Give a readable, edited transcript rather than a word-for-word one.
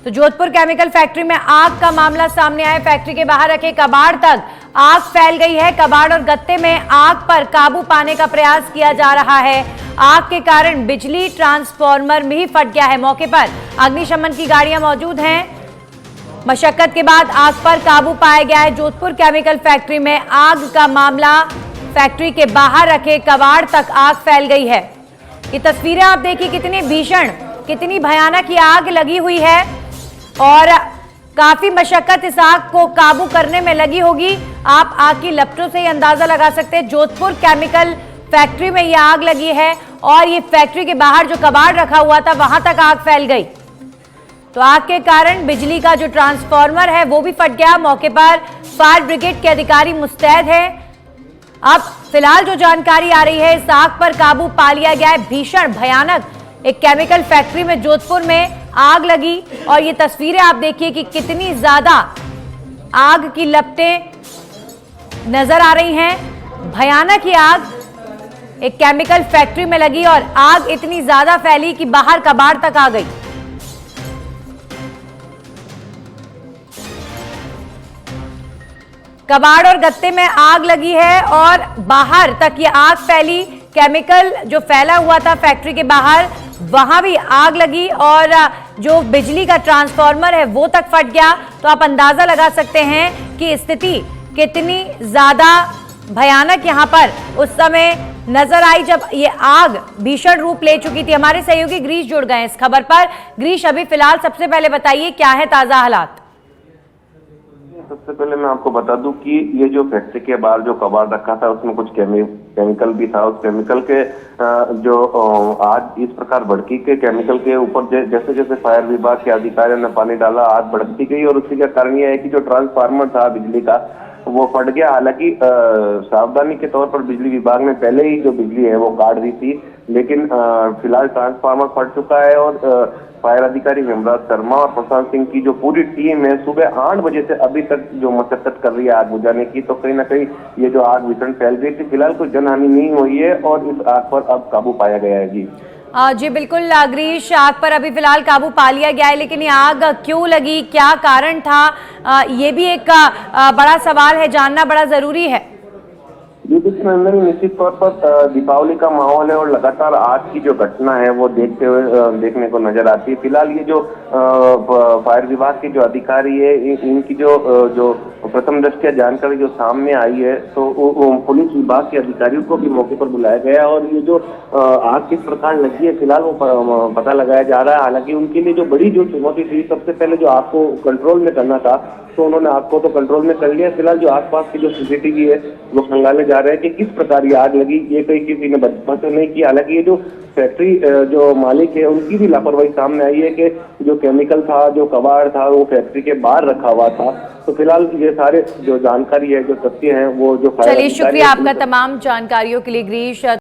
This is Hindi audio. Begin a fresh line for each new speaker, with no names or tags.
तो जोधपुर केमिकल फैक्ट्री में आग का मामला सामने आया। फैक्ट्री के बाहर रखे कबाड़ तक आग फैल गई है। कबाड़ और गत्ते में आग पर काबू पाने का प्रयास किया जा रहा है। आग के कारण बिजली ट्रांसफार्मर में ही फट गया है। मौके पर अग्निशमन की गाड़ियां मौजूद हैं। मशक्कत के बाद आग पर काबू पाया गया है। जोधपुर केमिकल फैक्ट्री में आग का मामला, फैक्ट्री के बाहर रखे कबाड़ तक आग फैल गई है। ये तस्वीरें आप देखिए, कितनी भीषण, कितनी भयानक ये आग लगी हुई है और काफी मशक्कत इस आग को काबू करने में लगी होगी। आप आग की लपटों से ही अंदाजा लगा सकते हैं। जोधपुर केमिकल फैक्ट्री में ये आग लगी है और ये फैक्ट्री के बाहर जो कबाड़ रखा हुआ था वहां तक आग फैल गई। तो आग के कारण बिजली का जो ट्रांसफार्मर है वो भी फट गया। मौके पर फायर ब्रिगेड के अधिकारी मुस्तैद है। अब फिलहाल जो जानकारी आ रही है, इस आग पर काबू पा लिया गया है। भीषण भयानक एक केमिकल फैक्ट्री में जोधपुर में आग लगी और ये तस्वीरें आप देखिए कि कितनी ज्यादा आग की लपटें नजर आ रही हैं। भयानक ये आग एक केमिकल फैक्ट्री में लगी और आग इतनी ज्यादा फैली कि बाहर कबाड़ तक आ गई। कबाड़ और गत्ते में आग लगी है और बाहर तक ये आग फैली। केमिकल जो फैला हुआ था फैक्ट्री के बाहर, वहां भी आग लगी और जो बिजली का ट्रांसफार्मर है वो तक फट गया। तो आप अंदाजा लगा सकते हैं कि स्थिति कितनी ज्यादा भयानक यहां पर उस समय नजर आई जब ये आग भीषण रूप ले चुकी थी। हमारे सहयोगी ग्रीश जुड़ गए इस खबर पर। ग्रीश, अभी फिलहाल सबसे पहले बताइए क्या है ताजा हालात?
सबसे पहले मैं आपको बता दूं कि ये जो फैक्ट्री के बाहर जो कबाड़ रखा था उसमें कुछ केमिकल भी था। उस केमिकल के जो आग इस प्रकार भड़की के केमिकल के ऊपर जैसे जैसे फायर विभाग के अधिकारियों ने पानी डाला, आग भड़कती गई और उसी का कारण यह है कि जो ट्रांसफार्मर था बिजली का वो फट गया। हालांकि सावधानी के तौर पर बिजली विभाग ने पहले ही जो बिजली है वो काट दी थी, लेकिन फिलहाल ट्रांसफार्मर फट चुका है और फायर अधिकारी हेमराज शर्मा और प्रशांत सिंह की जो पूरी टीम है सुबह 8 बजे से अभी तक जो मशक्कत कर रही है आग बुझाने की। तो कहीं ना कहीं ये जो आग भीषण फैल गई थी, फिलहाल कोई जनहानि नहीं हुई है और इस आग पर अब काबू पाया गया है। जी
बिल्कुल ग्रीश, आग पर अभी फिलहाल काबू पा लिया गया है, लेकिन ये आग क्यों लगी, क्या कारण था, ये भी एक बड़ा सवाल है, जानना बड़ा जरूरी है।
निश्चित तौर पर दीपावली का माहौल है और लगातार आग की जो घटना है वो देखने को नजर आती है। फिलहाल ये जो फायर विभाग के जो अधिकारी है इनकी जो प्रथम दृष्टया जानकारी जो सामने आई है, तो पुलिस विभाग के अधिकारियों को भी मौके पर बुलाया गया और ये जो आग किस प्रकार लगी है फिलहाल वो पता लगाया जा रहा है। हालांकि उनके लिए जो बड़ी जो चुनौती थी, सबसे पहले जो आग को कंट्रोल में करना था, तो उन्होंने आग को तो कंट्रोल में कर लिया। फिलहाल जो आसपास की जो सीसीटीवी है वो खंगाले जा रहे हैं कि किस प्रकार ये आग लगी। ये कहीं किसी ने बचपन से नहीं किया। हालांकि ये जो फैक्ट्री जो मालिक है उनकी भी लापरवाही सामने आई है कि जो केमिकल था, जो कबाड़ था, वो फैक्ट्री के बाहर रखा हुआ था। तो फिलहाल ये सारे जो जानकारी है, जो तथ्य हैं, वो जो
चलिए, शुक्रिया आपका तमाम जानकारियों के लिए ग्रीश।